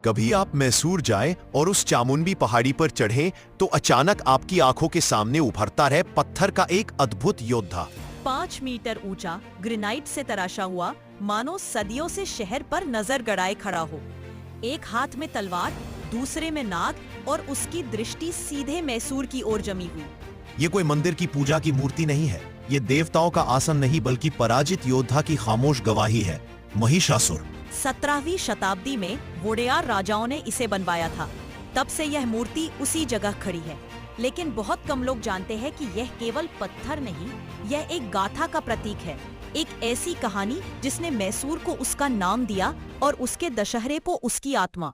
कभी आप मैसूर जाएं और उस चामुंडी पहाड़ी पर चढ़ें तो अचानक आपकी आंखों के सामने उभरता रहे पत्थर का एक अद्भुत योद्धा। 5 मीटर ऊंचा, ग्रेनाइट से तराशा हुआ, मानो सदियों से शहर पर नजर गड़ाए खड़ा हो। एक हाथ में तलवार, दूसरे में नाग और उसकी दृष्टि सीधे मैसूर की ओर जमी हुई। ये कोई मंदिर की पूजा की मूर्ति नहीं है, ये देवताओं का आसन नहीं बल्कि पराजित योद्धा की खामोश गवाही है, महिषासुर। 17वीं शताब्दी में वोडेयार राजाओं ने इसे बनवाया था। तब से यह मूर्ति उसी जगह खड़ी है। लेकिन बहुत कम लोग जानते हैं कि यह केवल पत्थर नहीं, यह एक गाथा का प्रतीक है। एक ऐसी कहानी जिसने मैसूर को उसका नाम दिया और उसके दशहरे को उसकी आत्मा।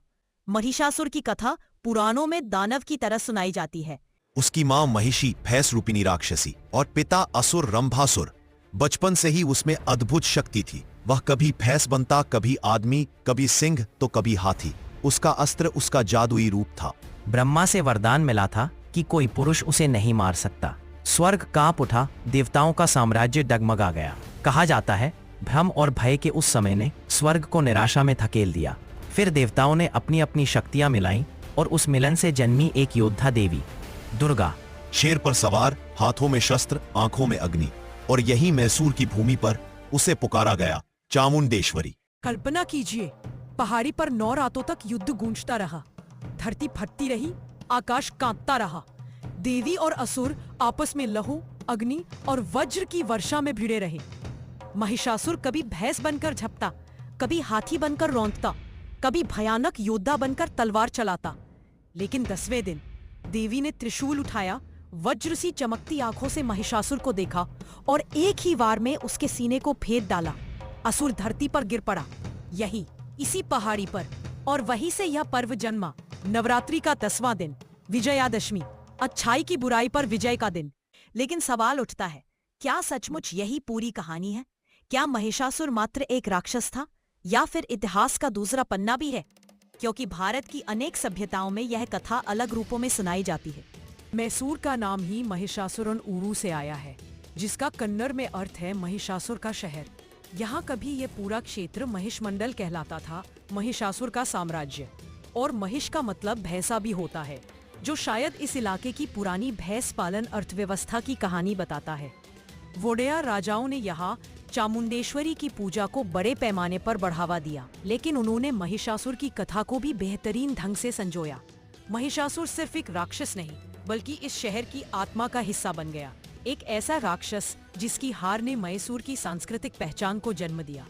महिषासुर की कथा पुराणों में दानव की तरह सुनाई जाती है। उसकी माँ महिषी भैंस रूपिणी राक्षसी और पिता असुर रंभासुर। बचपन से ही उसमें अद्भुत शक्ति थी। वह कभी भैंस बनता, कभी आदमी, कभी सिंह तो कभी हाथी। उसका अस्त्र उसका जादुई रूप था। ब्रह्मा से वरदान मिला था कि कोई पुरुष उसे नहीं मार सकता। स्वर्ग कांप उठा, देवताओं का साम्राज्य डगमगा गया। कहा जाता है भ्रम और भय के उस समय ने स्वर्ग को निराशा में धकेल दिया। फिर देवताओं ने अपनी अपनी शक्तियां मिलाई और उस मिलन से जन्मी एक योद्धा देवी दुर्गा। शेर पर सवार, हाथों में शस्त्र, आंखों में अग्नि। और यही मैसूर की भूमि पर उसे पुकारा गया, चामुंडेश्वरी। कल्पना कीजिए, पहाड़ी पर 9 रातों तक युद्ध गूंजता रहा। धरती फटती रही, आकाश कांपता रहा। देवी और असुर आपस में लहू, अग्नि और वज्र की वर्षा में भिड़े रहे। महिषासुर कभी भैंस बनकर झपटा, कभी हाथी बनकर रौंदता, कभी भयानक योद्धा बनकर तलवार चलाता। लेकिन 10वें दिन देवी ने त्रिशूल उठाया, वज्र सी चमकती आंखों से महिषासुर को देखा और एक ही वार में उसके सीने को भेद डाला। असुर धरती पर गिर पड़ा, यही इसी पहाड़ी पर। और वहीं से यह पर्व जन्मा। नवरात्रि का 10वां दिन, विजयादशमी, अच्छाई की बुराई पर विजय का दिन। लेकिन सवाल उठता है, क्या सचमुच यही पूरी कहानी है? क्या महिषासुर मात्र एक राक्षस था या फिर इतिहास का दूसरा पन्ना भी है? क्योंकि भारत की अनेक सभ्यताओं में यह कथा अलग रूपों में सुनाई जाती है। मैसूर का नाम ही महिषासुरन ऊरू से आया है, जिसका कन्नड़ में अर्थ है महिषासुर का शहर। यहाँ कभी ये पूरा क्षेत्र महिषमंडल कहलाता था, महिषासुर का साम्राज्य। और महिष का मतलब भैंसा भी होता है, जो शायद इस इलाके की पुरानी भैंस पालन अर्थव्यवस्था की कहानी बताता है। वोडेयार राजाओं ने यहाँ चामुंडेश्वरी की पूजा को बड़े पैमाने पर बढ़ावा दिया, लेकिन उन्होंने महिषासुर की कथा को भी बेहतरीन ढंग से संजोया। महिषासुर सिर्फ एक राक्षस नहीं, बल्कि इस शहर की आत्मा का हिस्सा बन गया। एक ऐसा राक्षस जिसकी हार ने मैसूर की सांस्कृतिक पहचान को जन्म दिया।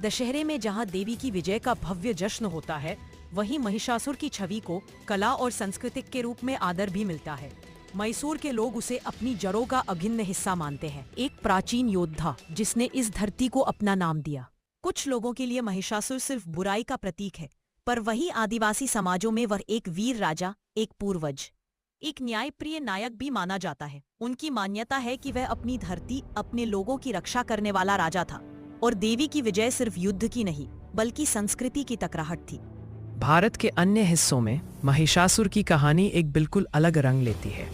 दशहरे में जहां देवी की विजय का भव्य जश्न होता है, वहीं महिषासुर की छवि को कला और संस्कृति के रूप में आदर भी मिलता है। मैसूर के लोग उसे अपनी जड़ों का अभिन्न हिस्सा मानते हैं, एक प्राचीन योद्धा जिसने इस धरती को अपना नाम दिया। कुछ लोगों के लिए महिषासुर सिर्फ बुराई का प्रतीक है, पर वहीं आदिवासी समाजों में वह एक वीर राजा, एक पूर्वज, एक न्यायप्रिय नायक भी माना जाता है। उनकी मान्यता है कि वह अपनी धरती, अपने लोगों की रक्षा करने वाला राजा था। और देवी की विजय सिर्फ युद्ध की नहीं, बल्कि संस्कृति की टकराहट थी। भारत के अन्य हिस्सों में महिषासुर की कहानी एक बिल्कुल अलग रंग लेती है।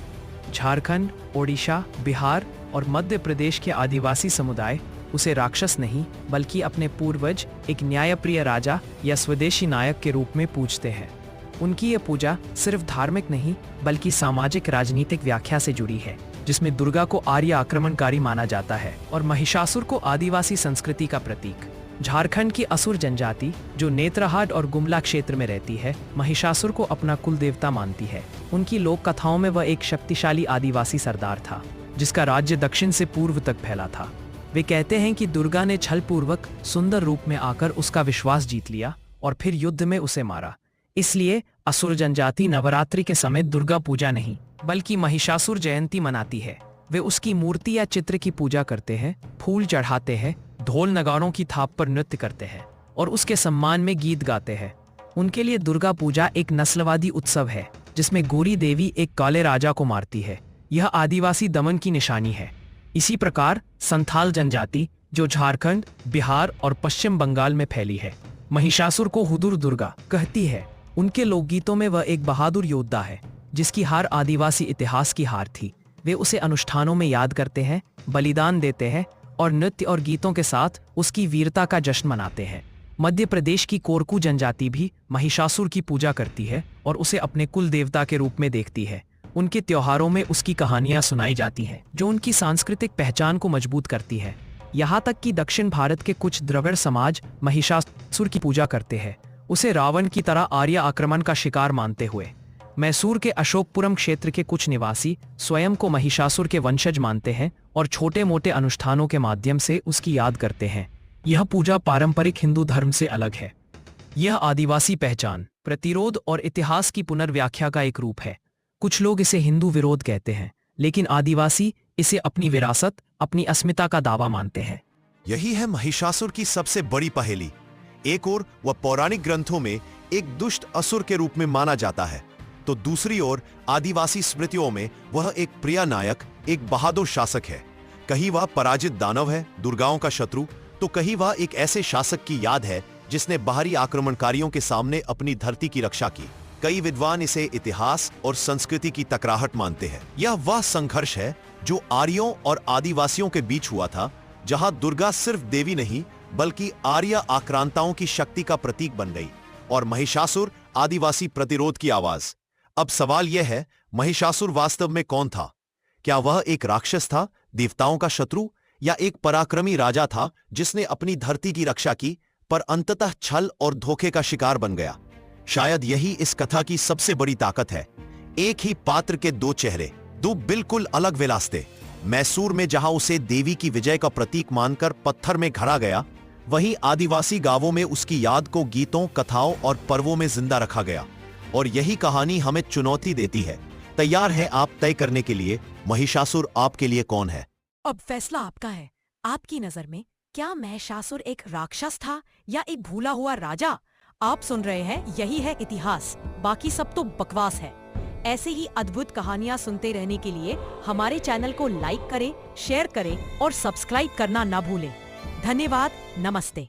झारखंड, ओडिशा, बिहार और मध्य प्रदेश के आदिवासी समुदाय उसे राक्षस नहीं, बल्कि अपने पूर्वज, एक न्यायप्रिय राजा या स्वदेशी नायक के रूप में पूजते हैं। उनकी ये पूजा सिर्फ धार्मिक नहीं, बल्कि सामाजिक राजनीतिक व्याख्या से जुड़ी है, जिसमें दुर्गा को आर्य आक्रमणकारी माना जाता है और महिषासुर को आदिवासी संस्कृति का प्रतीक। झारखंड की असुर जनजाति, जो नेत्रहाट और गुमला क्षेत्र में रहती है, महिषासुर को अपना कुल देवता मानती है। उनकी लोक कथाओं में वह एक शक्तिशाली आदिवासी सरदार था, जिसका राज्य दक्षिण से पूर्व तक फैला था। वे कहते हैं कि दुर्गा ने छलपूर्वक सुंदर रूप में आकर उसका विश्वास जीत लिया और फिर युद्ध में उसे मारा। इसलिए असुर जनजाति नवरात्रि के समय दुर्गा पूजा नहीं, बल्कि महिषासुर जयंती मनाती है। वे उसकी मूर्ति या चित्र की पूजा करते हैं, फूल चढ़ाते हैं, ढोल नगाड़ों की थाप पर नृत्य करते हैं और उसके सम्मान में गीत गाते हैं। उनके लिए दुर्गा पूजा एक नस्लवादी उत्सव है, जिसमें गोरी देवी एक काले राजा को मारती है। यह आदिवासी दमन की निशानी है। इसी प्रकार संथाल जनजाति, जो झारखंड, बिहार और पश्चिम बंगाल में फैली है, महिषासुर को हुदुर दुर्गा कहती है। उनके लोकगीतों में वह एक बहादुर योद्धा है, जिसकी हार आदिवासी इतिहास की हार थी। वे उसे अनुष्ठानों में याद करते हैं, बलिदान देते हैं और नृत्य और गीतों के साथ उसकी वीरता का जश्न मनाते हैं। मध्य प्रदेश की कोरकू जनजाति भी महिषासुर की पूजा करती है और उसे अपने कुल देवता के रूप में देखती है। उनके त्योहारों में उसकी कहानियां सुनाई जाती हैं, जो उनकी सांस्कृतिक पहचान को मजबूत करती है। यहाँ तक कि दक्षिण भारत के कुछ द्रविड़ समाज महिषासुर की पूजा करते हैं, उसे रावण की तरह आर्य आक्रमण का शिकार मानते हुए। मैसूर के अशोकपुरम क्षेत्र के कुछ निवासी स्वयं को महिषासुर के वंशज मानते हैं और छोटे मोटे अनुष्ठानों के माध्यम से उसकी याद करते हैं। यह पूजा पारंपरिक हिंदू धर्म से अलग है। यह आदिवासी पहचान, प्रतिरोध और इतिहास की पुनर्व्याख्या का एक रूप है। कुछ लोग इसे हिंदू विरोध कहते हैं, लेकिन आदिवासी इसे अपनी विरासत, अपनी अस्मिता का दावा मानते हैं। यही है महिषासुर की सबसे बड़ी पहेली। एक ओर वह पौराणिक ग्रंथों में एक दुष्ट असुर के रूप में माना जाता है, तो दूसरी ओर आदिवासी स्मृतियों में वह एक प्रिय नायक, एक बहादुर शासक है। कहीं वह पराजित दानव है, दुर्गाओं का शत्रु, तो कहीं वह एक ऐसे शासक की याद है जिसने बाहरी आक्रमणकारियों के सामने अपनी धरती की रक्षा की। कई विद्वान इसे इतिहास और संस्कृति की टकराहट मानते हैं। यह वह संघर्ष है जो आर्यों और आदिवासियों के बीच हुआ था, जहां दुर्गा सिर्फ देवी नहीं बल्कि आर्य आक्रांताओं की शक्ति का प्रतीक बन गई और महिषासुर आदिवासी प्रतिरोध की आवाज। अब सवाल यह है, महिषासुर वास्तव में कौन था? क्या वह एक राक्षस था, देवताओं का शत्रु, या एक पराक्रमी राजा था जिसने अपनी धरती की रक्षा की पर अंततः छल और धोखे का शिकार बन गया? शायद यही इस कथा की सबसे बड़ी ताकत है। एक ही पात्र के दो चेहरे, दो बिल्कुल अलग विलासते। मैसूर में जहां उसे देवी की विजय का प्रतीक मानकर पत्थर में घड़ा गया, वहीं आदिवासी गांवों में उसकी याद को गीतों, कथाओं और पर्वों में जिंदा रखा गया। और यही कहानी हमें चुनौती देती है। तैयार है आप तय करने के लिए महिषासुर आपके लिए कौन है? अब फैसला आपका है। आपकी नजर में क्या महिषासुर एक राक्षस था या एक भूला हुआ राजा? आप सुन रहे हैं यही है इतिहास, बाकी सब तो बकवास है। ऐसे ही अद्भुत कहानियां सुनते रहने के लिए हमारे चैनल को लाइक करें, शेयर करें और सब्सक्राइब करना ना भूलें। धन्यवाद। नमस्ते।